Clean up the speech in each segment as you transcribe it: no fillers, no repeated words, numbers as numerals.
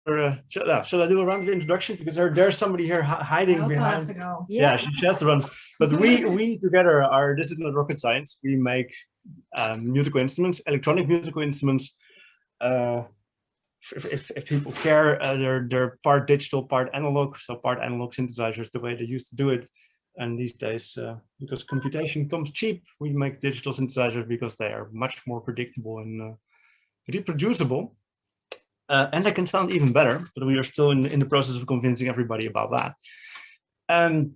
Should I do a round of introduction, because there's somebody here hiding behind. Have to go. Yeah, she has to run. But we together are. This is not rocket science. We make musical instruments, electronic musical instruments. If people care, they're part digital, part analog. So part analog synthesizers, the way they used to do it. And these days, because computation comes cheap, we make digital synthesizers because they are much more predictable and reproducible. And they can sound even better, but we are still in the process of convincing everybody about that. And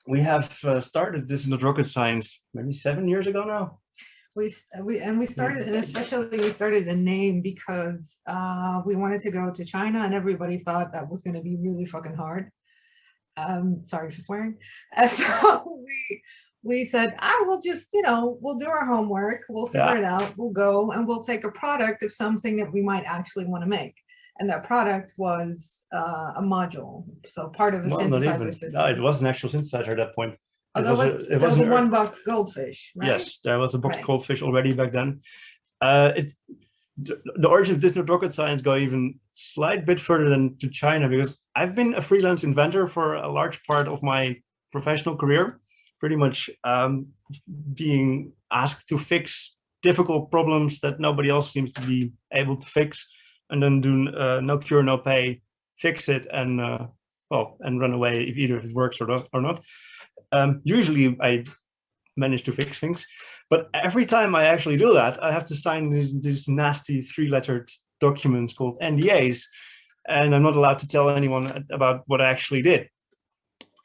we have started, this is not rocket science, maybe 7 years ago now. We started, and especially we started the name because we wanted to go to China, and everybody thought that was going to be really fucking hard. Sorry for swearing. So we said, we'll just, we'll do our homework, we'll figure it out, we'll go and we'll take a product of something that we might actually want to make. And that product was a module, so part of a synthesizer system. No, it was an actual synthesizer at that point. It was the one box goldfish, right? Yes, there was a box goldfish already back then. The origin of this not rocket science go even slight bit further than to China, because I've been a freelance inventor for a large part of my professional career, pretty much being asked to fix difficult problems that nobody else seems to be able to fix, and then do no cure, no pay, fix it, and and run away if either it works or not. Usually I manage to fix things, but every time I actually do that, I have to sign these nasty 3-lettered documents called NDAs, and I'm not allowed to tell anyone about what I actually did.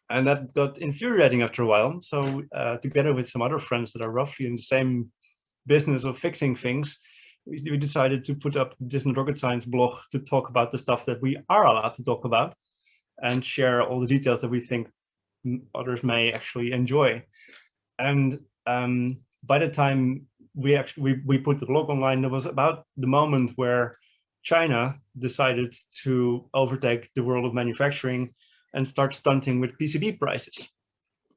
And that got infuriating after a while. So together with some other friends that are roughly in the same business of fixing things, we decided to put up this not rocket science blog to talk about the stuff that we are allowed to talk about and share all the details that we think others may actually enjoy. And by the time we put the blog online, there was about the moment where China decided to overtake the world of manufacturing and start stunting with PCB prices.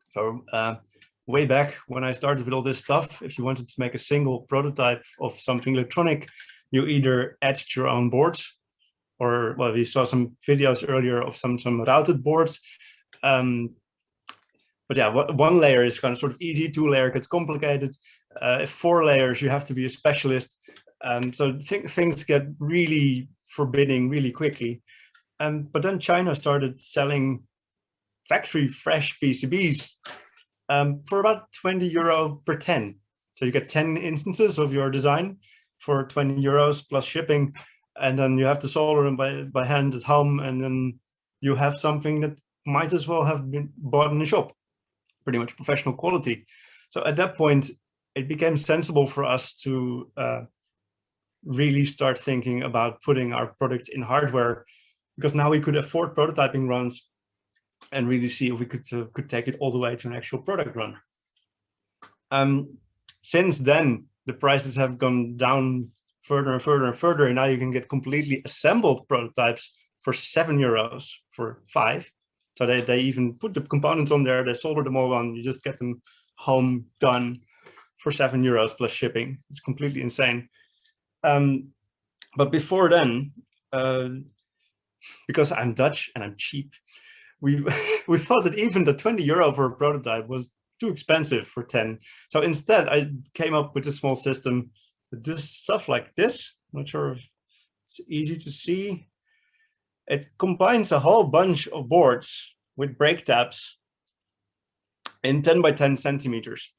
So way back when I started with all this stuff, if you wanted to make a single prototype of something electronic, you either etched your own boards, or well, we saw some videos earlier of some routed boards. But yeah, one layer is kind of sort of easy, 2-layer gets complicated. 4 layers, you have to be a specialist. So things get really forbidding really quickly. But then China started selling factory fresh PCBs for about €20 per 10. So you get 10 instances of your design for €20 plus shipping. And then you have to solder them by hand at home. And then you have something that might as well have been bought in a shop. Pretty much professional quality. So at that point, it became sensible for us to really start thinking about putting our products in hardware, because now we could afford prototyping runs and really see if we could take it all the way to an actual product run. Since then, the prices have gone down further and further and further, and now you can get completely assembled prototypes for €7 for 5. So they even put the components on there, they solder them all on, you just get them home done for €7 plus shipping. It's completely insane. But before then, because I'm Dutch and I'm cheap, we thought that even the €20 for a prototype was too expensive for 10. So instead, I came up with a small system that does stuff like this. I'm not sure if it's easy to see. It combines a whole bunch of boards with brake tabs in 10 by 10 centimeters.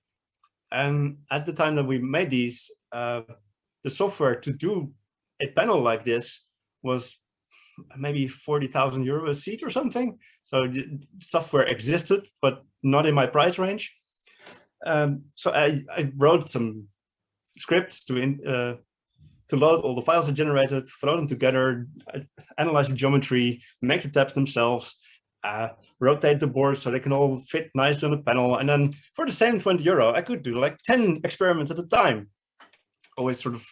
And at the time that we made these, the software to do a panel like this was maybe €40,000 a seat or something. So the software existed, but not in my price range. So I wrote some scripts to load all the files I generated, throw them together, analyze the geometry, make the tabs themselves, rotate the boards so they can all fit nicely on the panel. And then for the same €20, I could do like 10 experiments at a time. Always sort of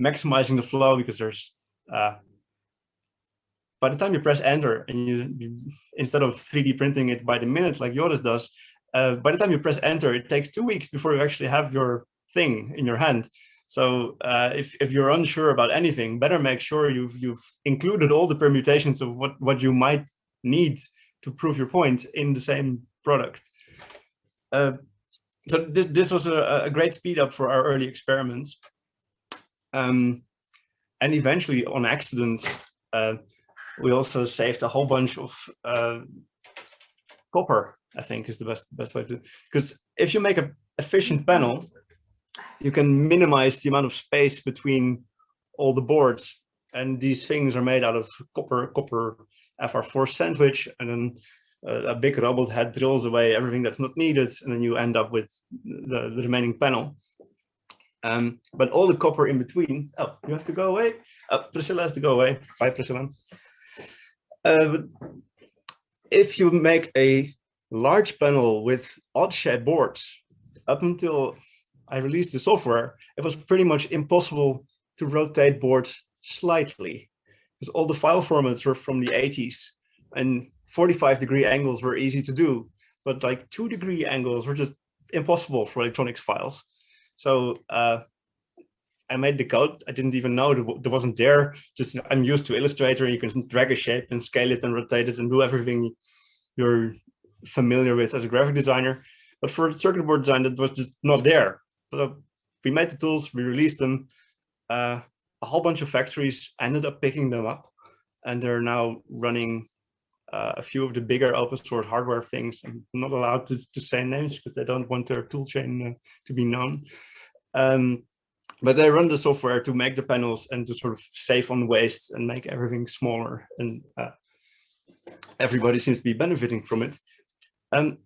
maximizing the flow, because there's, by the time you press enter and you instead of 3D printing it by the minute like Joris does, by the time you press enter, it takes 2 weeks before you actually have your thing in your hand. So if you're unsure about anything, better make sure you've included all the permutations of what you might need to prove your point in the same product. So this was a great speed up for our early experiments. And eventually, on accident, we also saved a whole bunch of copper, I think is the best way to, because if you make an efficient panel, you can minimize the amount of space between all the boards. And these things are made out of copper FR4 sandwich, and then a big robot head drills away everything that's not needed, and then you end up with the remaining panel. But all the copper in between, oh, you have to go away. Oh, Priscilla has to go away. Bye, Priscilla. But if you make a large panel with odd-shaped boards, up until I released the software, it was pretty much impossible to rotate boards slightly, because all the file formats were from the 80s, and 45-degree angles were easy to do, but like 2-degree angles were just impossible for electronics files. So I made the code. I didn't even know it wasn't there. Just I'm used to Illustrator, and you can drag a shape and scale it and rotate it and do everything you're familiar with as a graphic designer. But for circuit board design, that was just not there. So we made the tools, we released them. A whole bunch of factories ended up picking them up, and they're now running a few of the bigger open source hardware things. I'm not allowed to say names because they don't want their tool chain to be known. But they run the software to make the panels and to sort of save on waste and make everything smaller. And everybody seems to be benefiting from it. And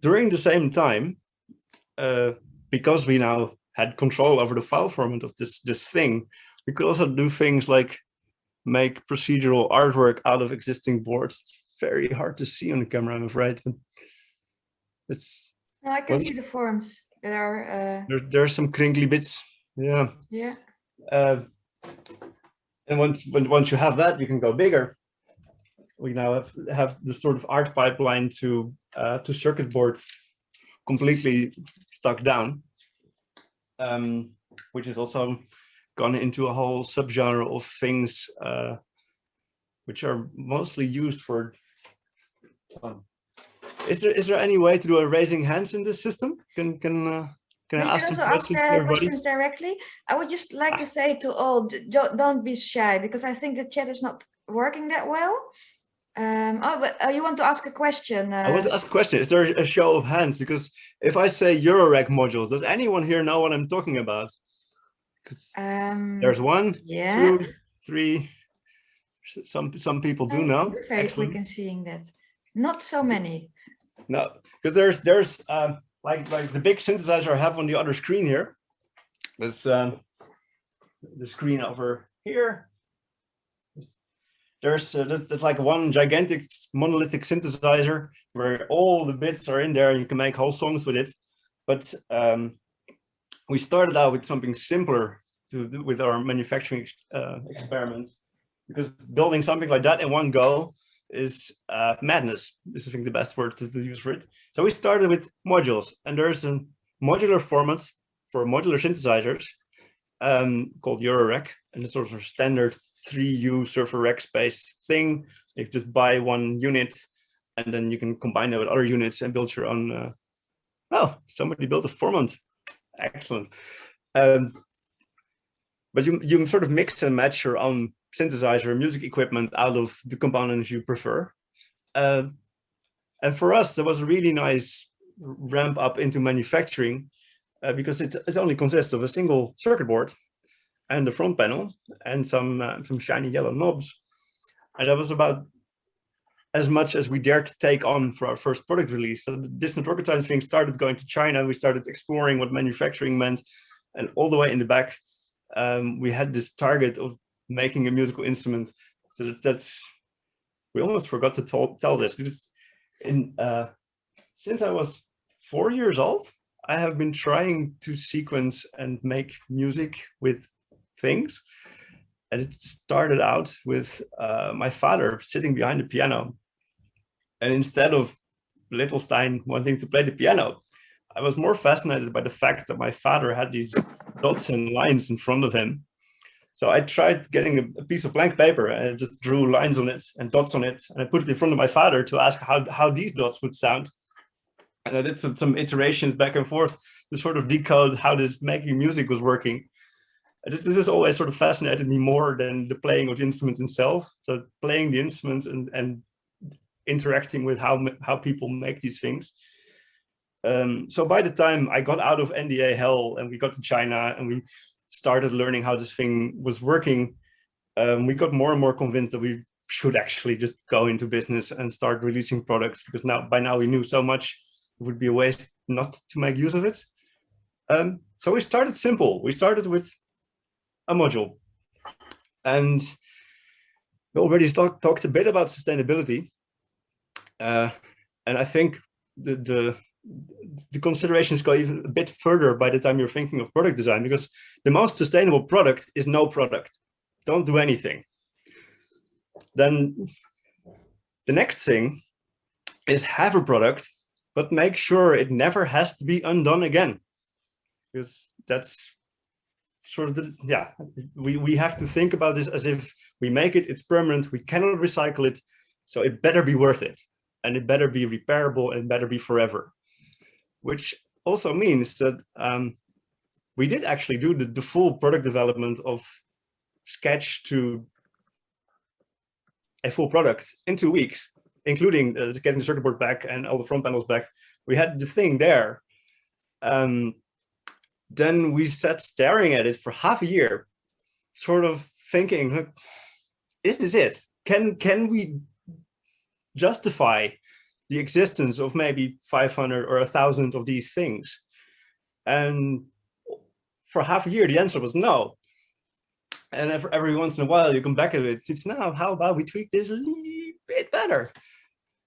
during the same time, because we now had control over the file format of this thing, we could also do things like make procedural artwork out of existing boards. Very hard to see on the camera, I'm afraid. But it's. No, I can see the forms. There are some crinkly bits. Yeah. Yeah. And once you have that, you can go bigger. We now have the sort of art pipeline to circuit board completely stuck down, which is also gone into a whole subgenre of things which are mostly used for. Is there any way to do a raising hands in this system? Can I ask some questions to everybody? Questions directly. I would just like to say to all, don't be shy, because I think the chat is not working that well. But you want to ask a question? I want to ask a question. Is there a show of hands? Because if I say Eurorack modules, does anyone here know what I'm talking about? There's 1, 2, 3. Some people do know. We're very quick in seeing that. Not so many. No, because there's like the big synthesizer I have on the other screen here. There's the screen over here. There's like one gigantic monolithic synthesizer where all the bits are in there and you can make whole songs with it. But we started out with something simpler with our manufacturing experiments, because building something like that in one go is madness. This is, I think, the best word to use for it. So we started with modules, and there's a modular format for modular synthesizers called Eurorack, and it's sort of a standard 3U server rack space thing. You just buy one unit, and then you can combine it with other units and build your own. Oh, somebody built a format. Excellent. But you sort of mix and match your own synthesizer, music equipment out of the components you prefer. And for us, there was a really nice ramp up into manufacturing because it only consists of a single circuit board and the front panel and some shiny yellow knobs. And that was about as much as we dared to take on for our first product release. So this not rocket science thing started going to China. We started exploring what manufacturing meant, and all the way in the back, we had this target of making a musical instrument. So we almost forgot to tell this, because since I was 4 years old, I have been trying to sequence and make music with things. And it started out with my father sitting behind the piano. And instead of little Stijn wanting to play the piano, I was more fascinated by the fact that my father had these dots and lines in front of him. So I tried getting a piece of blank paper and I just drew lines on it and dots on it. And I put it in front of my father to ask how these dots would sound. And I did some iterations back and forth to sort of decode how this making music was working. This has always sort of fascinated me more than the playing of the instrument itself. So playing the instruments and interacting with how people make these things. So by the time I got out of NDA hell and we got to China and we started learning how this thing was working, we got more and more convinced that we should actually just go into business and start releasing products, because by now we knew so much, it would be a waste not to make use of it. So we started simple. We started with a module, and we already talked a bit about sustainability, and I think the considerations go even a bit further by the time you're thinking of product design, because the most sustainable product is no product. Don't do anything. Then the next thing is have a product, but make sure it never has to be undone again, because that's sort of we have to think about this as if we make it, it's permanent, we cannot recycle it, so it better be worth it, and it better be repairable, and it better be forever. Which also means that we did actually do the full product development of sketch to a full product in 2 weeks, including getting the circuit board back and all the front panels back. We had the thing there. Then we sat staring at it for half a year, sort of thinking, look, is this it? Can we justify the existence of maybe 500 or 1,000 of these things? And for half a year, the answer was no. And every once in a while, you come back at it. It's now, how about we tweak this a little bit better?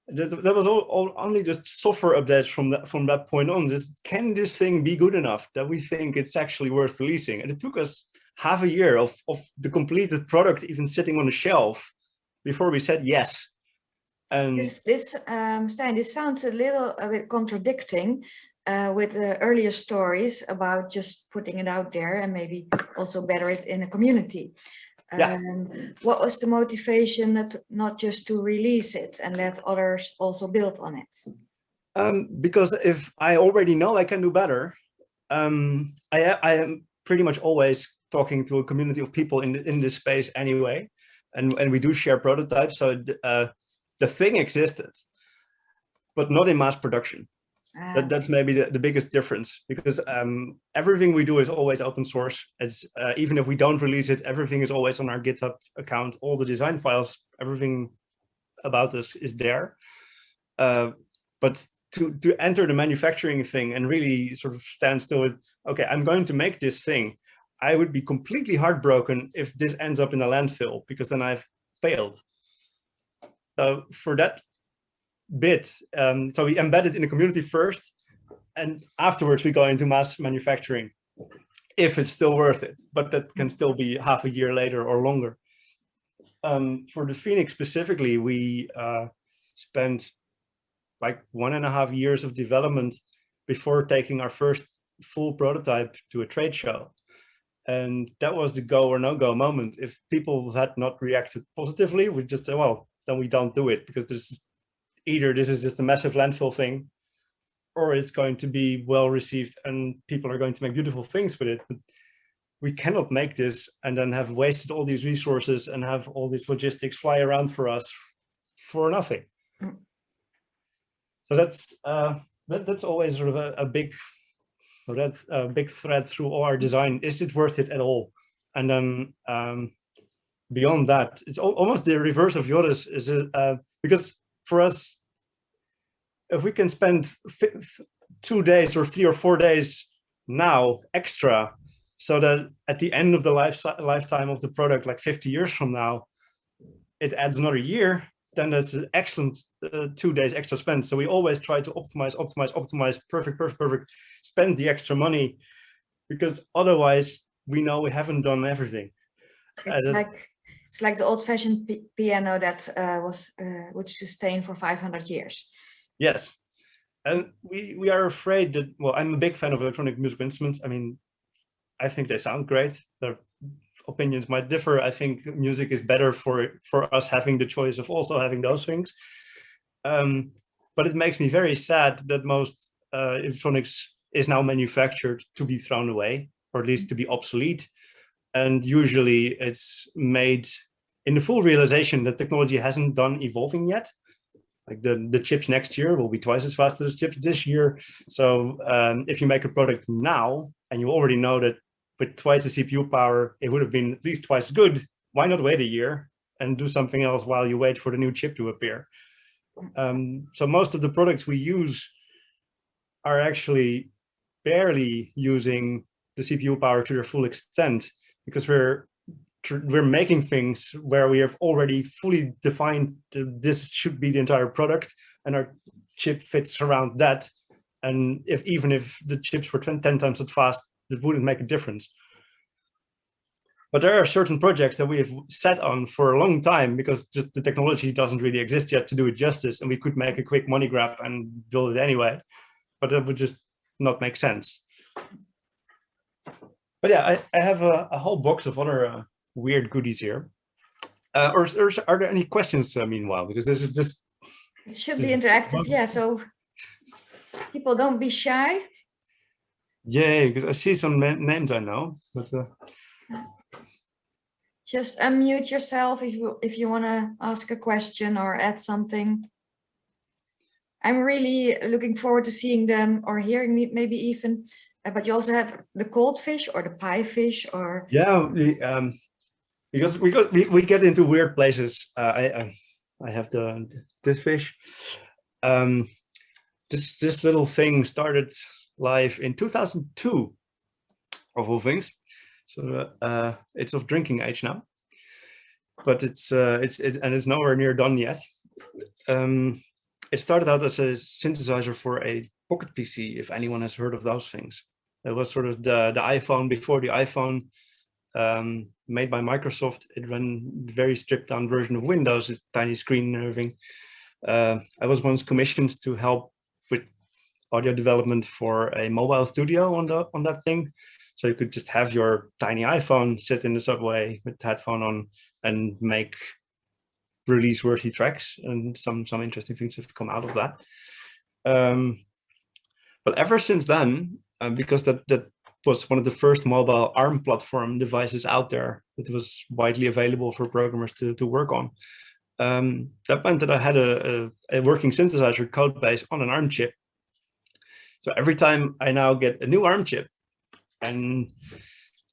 That was all only just software updates from that point on. Just, can this thing be good enough that we think it's actually worth releasing? And it took us half a year of the completed product even sitting on the shelf before we said yes. And Stijn, this sounds a bit contradicting with the earlier stories about just putting it out there and maybe also better it in a community. What was the motivation not just to release it and let others also build on it? Because if I already know I can do better, I am pretty much always talking to a community of people in this space anyway, and we do share prototypes. So the thing existed, but not in mass production. That's maybe the biggest difference, because everything we do is always open source. It's even if we don't release it, everything is always on our GitHub account. All the design files, everything about us is there. But to enter the manufacturing thing and really sort of stand still with, okay, I'm going to make this thing, I would be completely heartbroken if this ends up in a landfill, because then I've failed. For that bit, so we embed it in the community first, and afterwards we go into mass manufacturing if it's still worth it, but that can still be half a year later or longer. For the Phoenix specifically, we spent like 1.5 years of development before taking our first full prototype to a trade show, and that was the go or no go moment. If people had not reacted positively, we just say, well, then we don't do it, because this is just a massive landfill thing, or it's going to be well received and people are going to make beautiful things with it. But we cannot make this and then have wasted all these resources and have all these logistics fly around for us for nothing. So that's always sort of a big thread through all our design. Is it worth it at all? And then beyond that, it's almost the reverse of Joris, is because for us, if we can spend 2 days or 3 or 4 days now extra, so that at the end of the lifetime of the product, like 50 years from now, it adds another year, then that's an excellent 2 days extra spent. So we always try to optimize, perfect, spend the extra money, because otherwise we know we haven't done everything. It's like the old-fashioned piano that would sustain for 500 years. Yes, And we are afraid that, well, I'm a big fan of electronic musical instruments. I mean, I think they sound great. Their opinions might differ. I think music is better for us having the choice of also having those things. But it makes me very sad that most electronics is now manufactured to be thrown away, or at least to be obsolete. And usually it's made in the full realization that technology hasn't done evolving yet. Like the chips next year will be twice as fast as chips this year. So if you make a product now, and you already know that with twice the CPU power, it would have been at least twice as good, why not wait a year and do something else while you wait for the new chip to appear? So most of the products we use are actually barely using the CPU power to their full extent, because we're making things where we have already fully defined this should be the entire product, and our chip fits around that. And even if the chips were 10 times as fast, it wouldn't make a difference. But there are certain projects that we have sat on for a long time because just the technology doesn't really exist yet to do it justice, and we could make a quick money grab and build it anyway, but it would just not make sense. But yeah, I have a whole box of other weird goodies here. Or are there any questions meanwhile? Because this is just... It should be interactive, yeah, so people don't be shy. Yeah, because I see some names I know, but... Just unmute yourself if you want to ask a question or add something. I'm really looking forward to seeing them or hearing me, maybe even. But you also have the cold fish or the pie fish, or... Yeah, because we get into weird places. I have this fish. This little thing started live in 2002, of all things. So it's of drinking age now, but it's nowhere near done yet. It started out as a synthesizer for a pocket PC, if anyone has heard of those things. It was sort of the iPhone before the iPhone, made by Microsoft. It ran a very stripped down version of Windows, a tiny screen and everything. I was once commissioned to help with audio development for a mobile studio on that thing. So you could just have your tiny iPhone sit in the subway with the headphone on and make release-worthy tracks, and some interesting things have come out of that. But ever since then, because that was one of the first mobile ARM platform devices out there that was widely available for programmers to work on, that meant that I had a working synthesizer code base on an ARM chip. So every time I now get a new ARM chip, and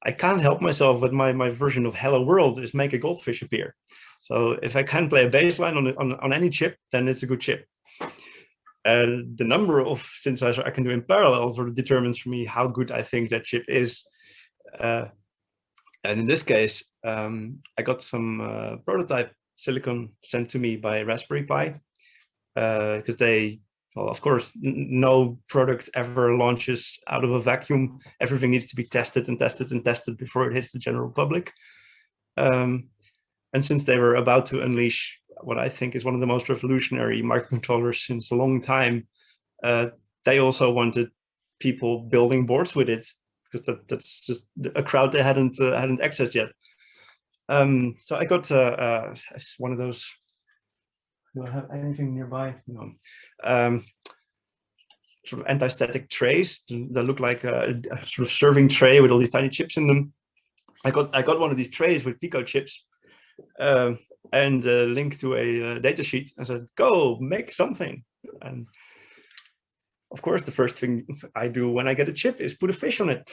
I can't help myself, but my version of Hello World is make a goldfish appear. So if I can play a bass line on any chip, then it's a good chip. The number of synthesizers I can do in parallel sort of determines for me how good I think that chip is. And in this case, I got some prototype silicon sent to me by Raspberry Pi, because well, of course, no product ever launches out of a vacuum. Everything needs to be tested and tested and tested before it hits the general public. And since they were about to unleash what I think is one of the most revolutionary microcontrollers since a long time, they also wanted people building boards with it, because that's just a crowd they hadn't accessed yet. So I got one of those. Do I have anything nearby? No. Sort of anti-static trays that look like a sort of serving tray with all these tiny chips in them. I got one of these trays with Pico chips, and a link to a data sheet. I said, "Go make something." And of course, the first thing I do when I get a chip is put a fish on it.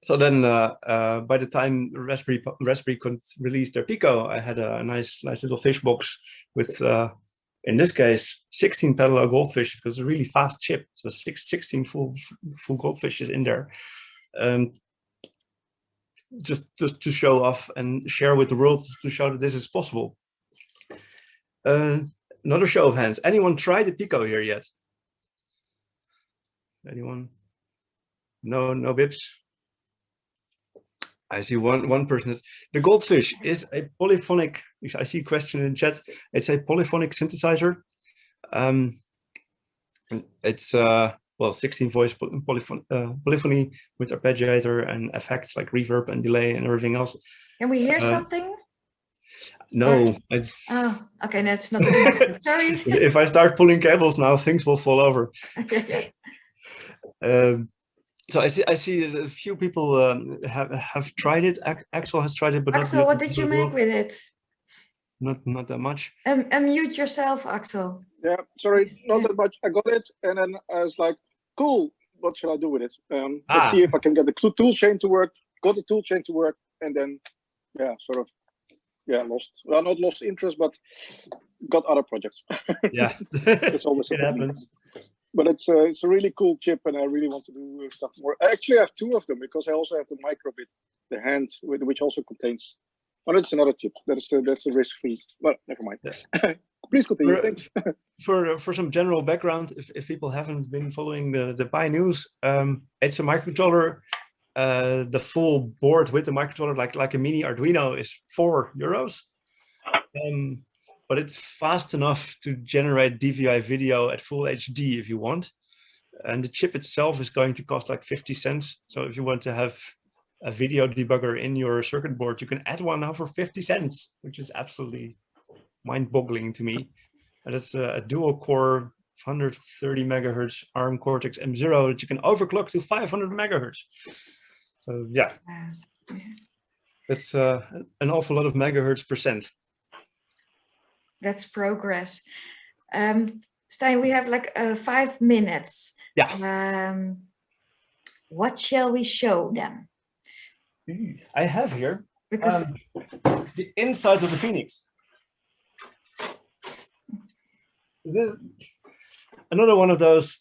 So then, by the time Raspberry could release their Pico, I had a nice little fish box with, in this case, 16 parallel goldfish, because it's a really fast chip. So 16 full goldfishes in there, just to show off and share with the world, to show that this is possible. Another show of hands. Anyone tried the Pico here yet? Anyone? No bips. I see one person is. The goldfish is a polyphonic. I see a question in chat. It's a polyphonic synthesizer. It's well, 16 voice polyphony with arpeggiator and effects like reverb and delay and everything else. Can we hear something? No. Oh, okay, that's not enough. Sorry. If I start pulling cables now, things will fall over. So I see a few people have tried it. Axel has tried it, but Axel, what did you make with it? Not that much. Unmute yourself, Axel. Yeah, sorry, not that much. I got it, and then I was like, cool, what should I do with it? Let's see if I can get the tool chain to work. Got the tool chain to work, and then, yeah, sort of, yeah, not lost interest, but got other projects. Yeah, it's always it happens. But it's a really cool chip, and I really want to do stuff more. I actually have two of them because I also have the microbit, the hand, which also contains. Oh, that's another chip. That's the risk-free. Well, never mind. Yeah. Please continue. Thanks. For some general background, if people haven't been following the Pi news, it's a microcontroller. The full board with the microcontroller, like a mini Arduino, is €4. But it's fast enough to generate DVI video at full HD if you want. And the chip itself is going to cost like 50 cents. So if you want to have a video debugger in your circuit board, you can add one now for 50 cents, which is absolutely mind-boggling to me. And it's a dual-core 130 megahertz ARM Cortex M0 that you can overclock to 500 megahertz. So yeah, it's an awful lot of megahertz percent. That's progress. Stijn, we have like 5 minutes. Yeah. What shall we show them? I have here because the inside of the Phoenix. This is another one of those.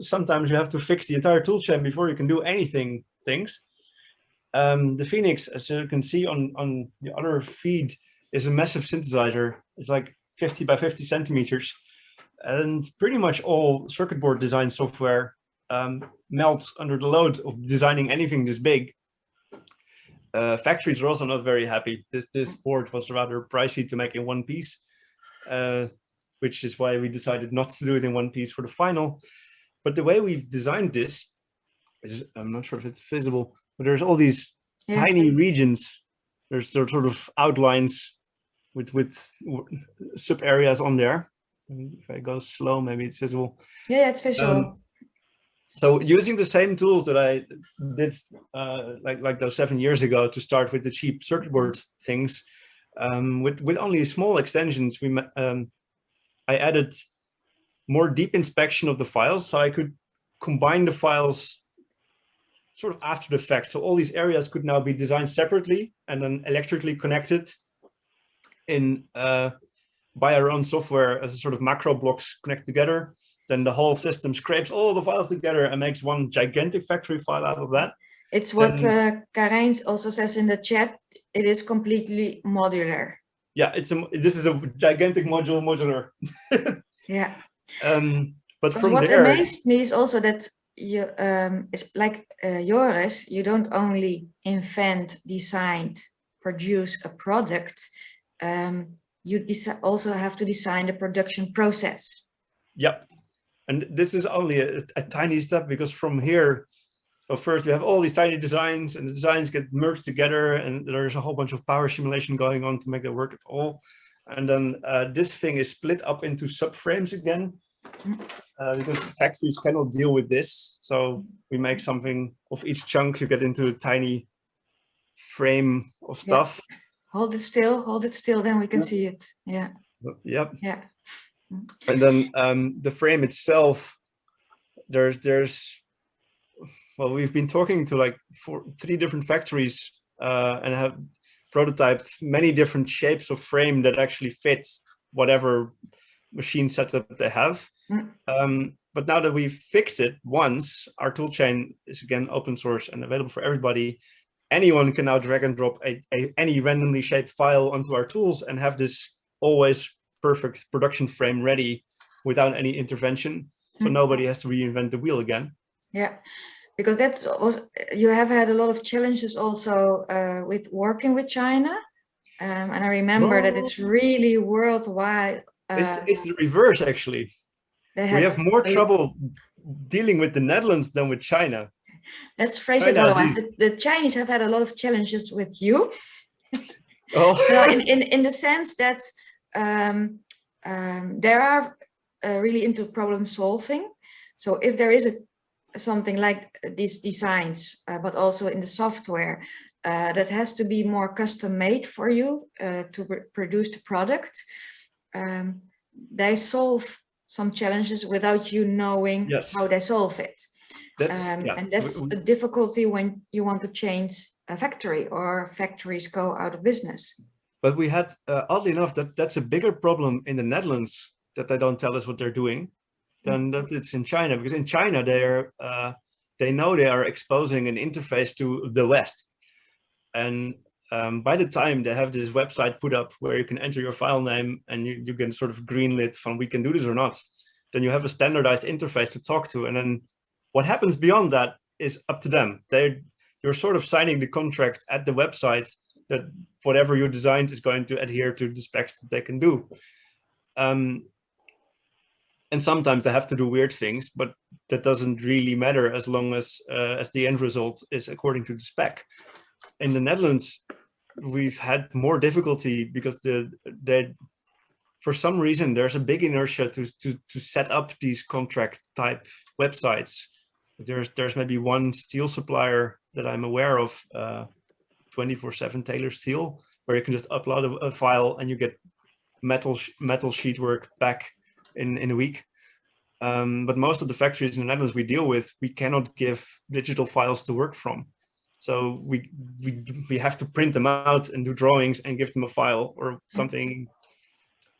Sometimes you have to fix the entire toolchain before you can do anything. The Phoenix, as you can see on the other feed, is a massive synthesizer. It's like 50 by 50 centimeters, and pretty much all circuit board design software melts under the load of designing anything this big. Factories are also not very happy. This board was rather pricey to make in one piece, which is why we decided not to do it in one piece for the final. But the way we've designed this is, I'm not sure if it's visible, but there's all these tiny regions. There's sort of outlines with sub areas on there. If I go slow, maybe it's visible. Yeah, it's visual. So using the same tools that I did like those 7 years ago to start with the cheap circuit board things, with only small extensions, I added more deep inspection of the files, so I could combine the files sort of after the fact. So all these areas could now be designed separately and then electrically connected by our own software as a sort of macro blocks connect together. Then the whole system scrapes all the files together and makes one gigantic factory file out of that. It's what Karijn also says in the chat. It is completely modular. Yeah, this is a gigantic modular. Yeah. But from what there, amazed me is also that you, it's like Joris. You don't only invent, design, produce a product. You also have to design the production process. Yep. And this is only a tiny step, because from here, so first we have all these tiny designs, and the designs get merged together, and there's a whole bunch of power simulation going on to make it work at all. And then this thing is split up into subframes again, because factories cannot deal with this. So we make something of each chunk, you get into a tiny frame of stuff. Yeah. Hold it still, then we can see it. Yeah. Yep. Yeah. And then the frame itself, well, we've been talking to like 3 different factories and have prototyped many different shapes of frame that actually fit whatever machine setup they have. But now that we've fixed it once, our toolchain is again open source and available for everybody. Anyone can now drag and drop any randomly shaped file onto our tools and have this always perfect production frame ready without any intervention. So nobody has to reinvent the wheel again. Yeah, because that's also, you have had a lot of challenges also with working with China. And I remember that it's really worldwide. It's the reverse, actually. We have more trouble dealing with the Netherlands than with China. Let's phrase it otherwise. The Chinese have had a lot of challenges with you. Oh. in the sense that they are really into problem solving. So if there is something like these designs, but also in the software, that has to be more custom made for you to produce the product, they solve some challenges without you knowing how they solve it. And that's a difficulty when you want to change a factory or factories go out of business. But we had, oddly enough, that's a bigger problem in the Netherlands, that they don't tell us what they're doing, than that it's in China. Because in China, they know they are exposing an interface to the West. And by the time they have this website put up where you can enter your file name and you can sort of greenlit from we can do this or not, then you have a standardized interface to talk to. And then what happens beyond that is up to them. You're sort of signing the contract at the website that whatever you designed is going to adhere to the specs that they can do. And sometimes they have to do weird things, but that doesn't really matter as long as the end result is according to the spec. In the Netherlands, we've had more difficulty because for some reason there's a big inertia to set up these contract type websites. There's maybe one steel supplier that I'm aware of, 24/7 Taylor Steel, where you can just upload a file and you get metal sheet work back in a week. But most of the factories in the Netherlands we deal with, we cannot give digital files to work from. So we have to print them out and do drawings and give them a file or something.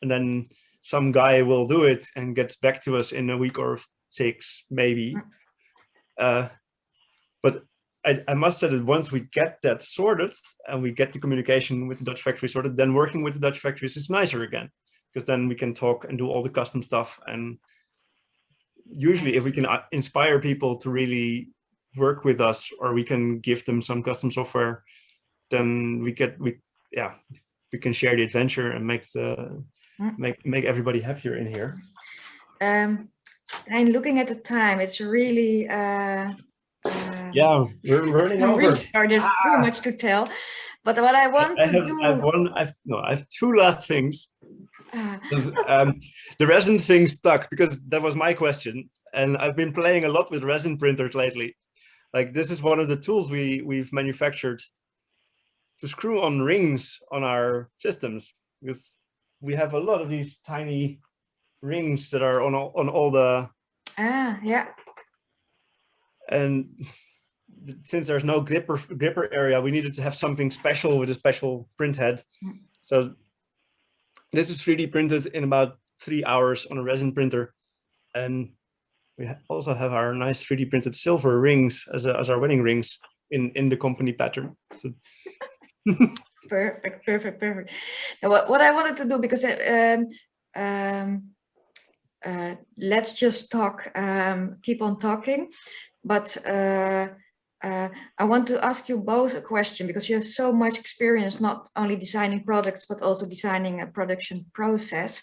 And then some guy will do it and gets back to us in a week or 6, maybe. But I must say that once we get that sorted and we get the communication with the Dutch factory sorted, then working with the Dutch factories is nicer again, because then we can talk and do all the custom stuff. And usually if we can inspire people to really work with us, or we can give them some custom software, then we can share the adventure and make everybody happier in here. Stijn, looking at the time, it's really yeah, we're running over. There's too much to tell, but what I want to do, I have 2 last things. The resin thing stuck because that was my question, and I've been playing a lot with resin printers lately. Like, this is one of the tools we've manufactured to screw on rings on our systems, because we have a lot of these tiny rings that are on all the and since there's no gripper area, we needed to have something special with a special print head. So this is 3D printed in about 3 hours on a resin printer, and we also have our nice 3D printed silver rings as our wedding rings in the company pattern. So perfect. Now, what I wanted to do, because let's just talk, keep on talking, but I want to ask you both a question, because you have so much experience, not only designing products, but also designing a production process.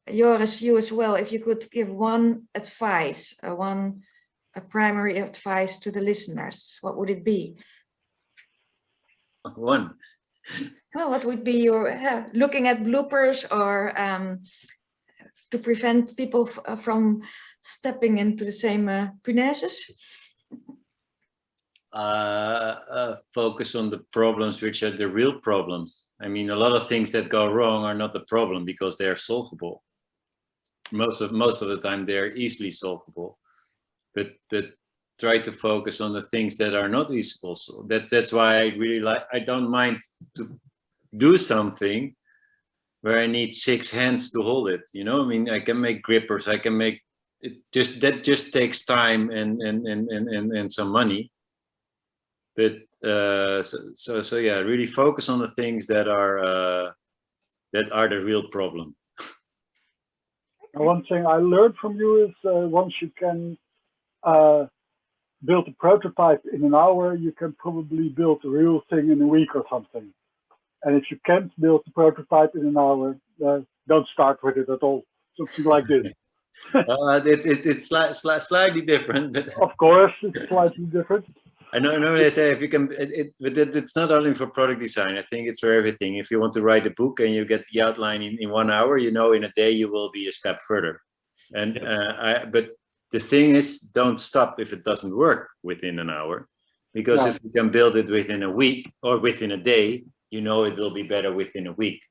Joris, you as well, if you could give one advice, a primary advice to the listeners, what would it be? One. Well, what would be your, looking at bloopers, or to prevent people from stepping into the same punaises? Focus on the problems which are the real problems. I mean, a lot of things that go wrong are not the problem because they are solvable. Most of the time they are easily solvable, but try to focus on the things that are not easily. So that's why I don't mind to do something where I need 6 hands to hold it. You know, I mean, I can make grippers, I can make it. That just takes time and some money. But so yeah, really focus on the things that are the real problem. One thing I learned from you is once you can build a prototype in an hour, you can probably build a real thing in a week or something. And if you can't build the prototype in an hour, don't start with it at all. Something like this. It's slightly different, but Of course, it's slightly different. I know they say if you can, but it's not only for product design. I think it's for everything. If you want to write a book and you get the outline in 1 hour, you know, in a day you will be a step further. And but the thing is, don't stop if it doesn't work within an hour, because if you can build it within a week or within a day, you know it will be better within a week.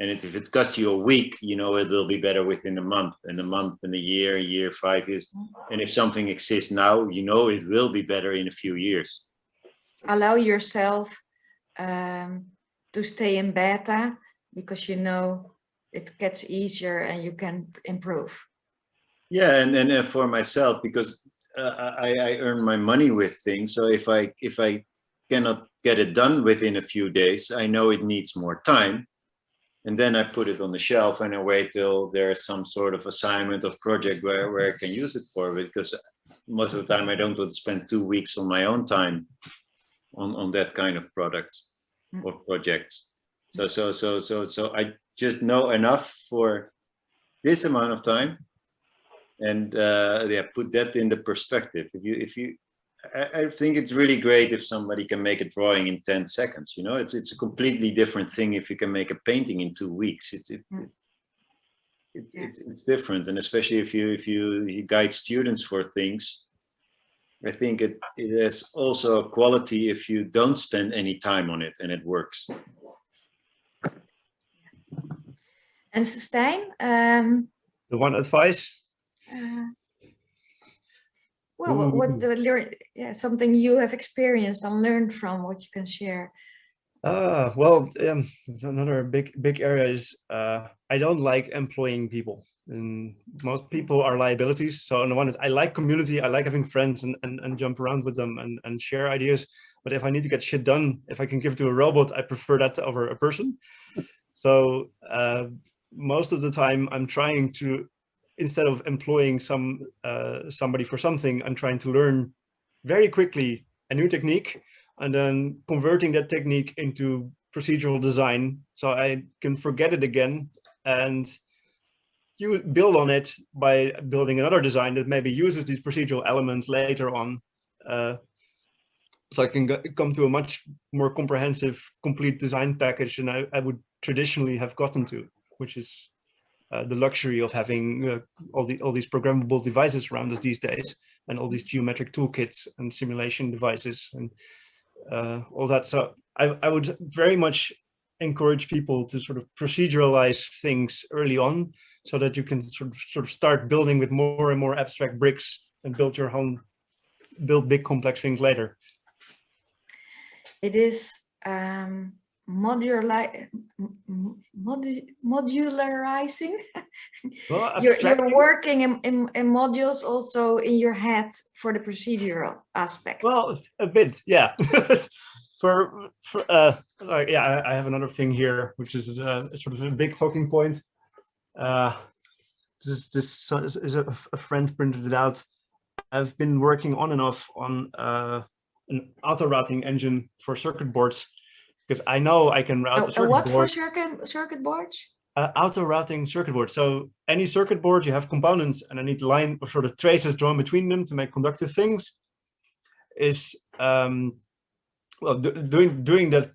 And if it costs you a week, you know it will be better within a month, and a year, 5 years. And if something exists now, you know it will be better in a few years. Allow yourself to stay in beta, because you know it gets easier and you can improve. Yeah, and for myself, because I earn my money with things. So if I cannot get it done within a few days, I know it needs more time. And then I put it on the shelf and I wait till there's some sort of assignment of project where I can use it for, because most of the time I don't want to spend 2 weeks on my own time on that kind of product or project. So I just know enough for this amount of time, and put that in the perspective. I think it's really great if somebody can make a drawing in 10 seconds. You know, it's a completely different thing if you can make a painting in 2 weeks. It's different, and especially if you guide students for things. I think it has also a quality if you don't spend any time on it and it works. And Stijn, The one advice. well, something you have experienced and learned from, what you can share. Well, another big area is I don't like employing people, and most people are liabilities. So on the one hand, I like community, I like having friends and jump around with them and share ideas. But if I need to get shit done, if I can give it to a robot, I prefer that over a person. So most of the time I'm trying to, instead of employing somebody for something, I'm trying to learn very quickly a new technique and then converting that technique into procedural design so I can forget it again, and you build on it by building another design that maybe uses these procedural elements later on. So I can come to a much more comprehensive, complete design package than I would traditionally have gotten to, which is the luxury of having all these programmable devices around us these days, and all these geometric toolkits and simulation devices and all that. So I would very much encourage people to sort of proceduralize things early on, so that you can sort of start building with more and more abstract bricks and build big complex things later. It is modularizing. Well, you're working in modules also in your head for the procedural aspect. Well, a bit, yeah. Yeah, I have another thing here, which is sort of a big talking point. This is a friend printed it out. I've been working on and off on an auto routing engine for circuit boards, because I know I can route a circuit what board. For circuit boards? Auto routing circuit board. So any circuit board, you have components, and I need line or sort of traces drawn between them to make conductive things. Is well, doing that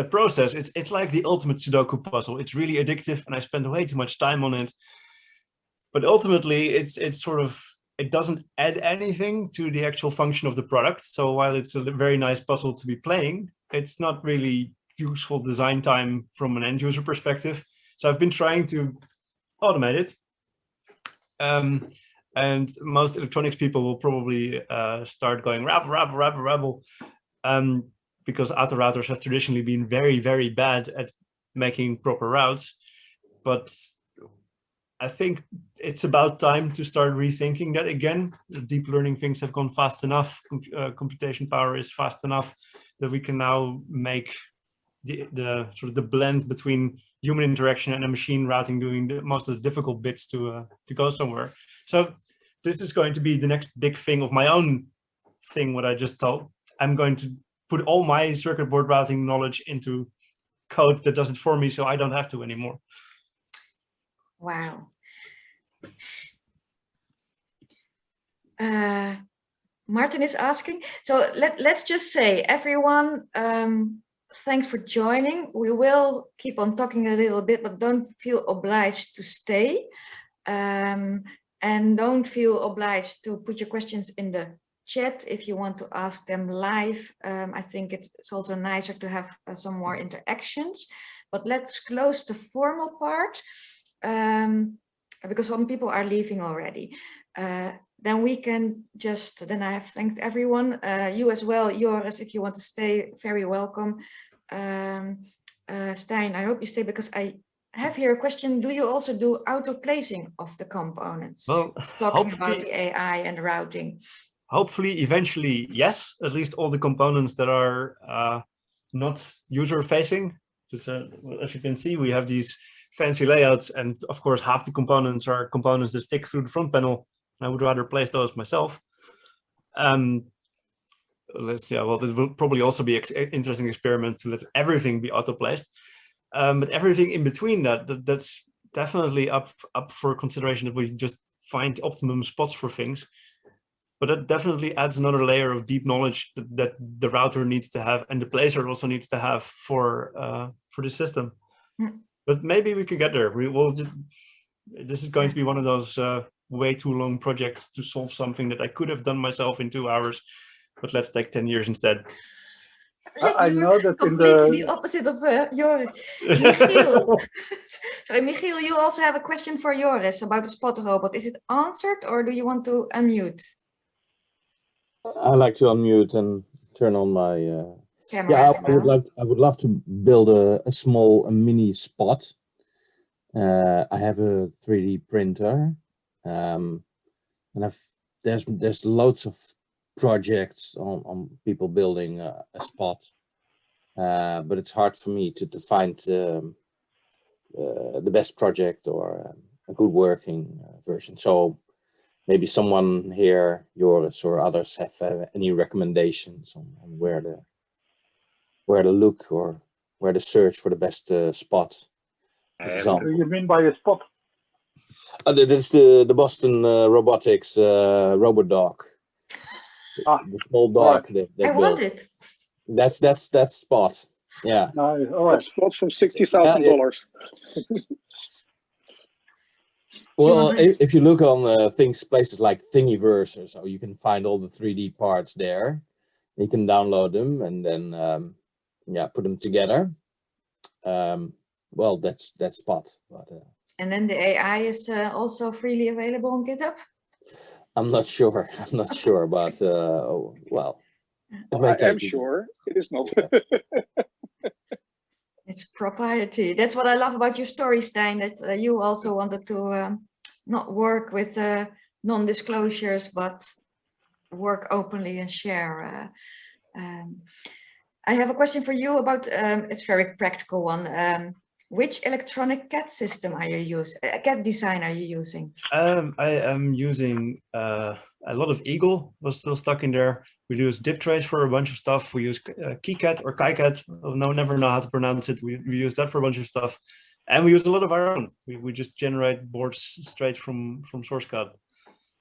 process, it's like the ultimate Sudoku puzzle. It's really addictive, and I spend way too much time on it. But ultimately, it's sort of, it doesn't add anything to the actual function of the product. So while it's a very nice puzzle to be playing, it's not really useful design time from an end user perspective. So I've been trying to automate it. And most electronics people will probably start going rabble, because auto routers have traditionally been very, very bad at making proper routes. But I think it's about time to start rethinking that again. The deep learning things have gone fast enough. Computation power is fast enough that we can now make the sort of the blend between human interaction and a machine routing doing most of the difficult bits to go somewhere. So this is going to be the next big thing of my own thing, what I just told. I'm going to put all my circuit board routing knowledge into code that does it for me, so I don't have to anymore. Wow. Martin is asking. So let's just say, everyone, thanks for joining. We will keep on talking a little bit, but don't feel obliged to stay. And don't feel obliged to put your questions in the chat if you want to ask them live. I think it's also nicer to have some more interactions. But let's close the formal part, because some people are leaving already. Then we can just, then I have thanked everyone. You as well, Joris, if you want to stay, very welcome. Stijn, I hope you stay, because I have here a question. Do you also do auto placing of the components? Well, talking about the AI and the routing. Hopefully, eventually, yes. At least all the components that are not user-facing. As you can see, we have these fancy layouts, and of course, half the components are components that stick through the front panel. I would rather place those myself. Well, this will probably also be an interesting experiment to let everything be auto-placed. But everything in between that's definitely up for consideration, that we just find optimum spots for things. But that definitely adds another layer of deep knowledge that the router needs to have, and the placer also needs to have for the system. Mm. But maybe we can get there. This is going to be one of those way too long projects to solve something that I could have done myself in 2 hours, but let's take 10 years instead. I know that completely the opposite of Joris. Michiel. Sorry, Michiel, you also have a question for Joris about the spot robot. Is it answered, or do you want to unmute? I like to unmute and turn on my camera. Yeah, I would love to build a mini spot. I have a 3D printer, and there's loads of projects on people building a spot, but it's hard for me to find the best project or a good working version. So maybe someone here, Joris or others, have any recommendations on where to look or where to search for the best spot. For example. What do you mean by a spot? That's the Boston Robotics robot dog. The small dog right. they built. Want it. That's spot. Yeah. No, all right. Spot from $60,000. Well, if you look on places like Thingiverse, so you can find all the 3D parts there. You can download them and then put them together. Well, that's Spot. But, and then the AI is also freely available on GitHub? I'm not sure. I'm not sure, but well, I am sure it is not. It's proprietary. That's what I love about your story, Stijn, that you also wanted to not work with non-disclosures, but work openly and share. I have a question for you about, it's a very practical one. Which electronic CAD system are you using? CAD design are you using? I am using a lot of Eagle, was still stuck in there. We use DipTrace for a bunch of stuff. We use KiCad or KiCad. Never know how to pronounce it. We use that for a bunch of stuff. And we use a lot of our own. We just generate boards straight from source code.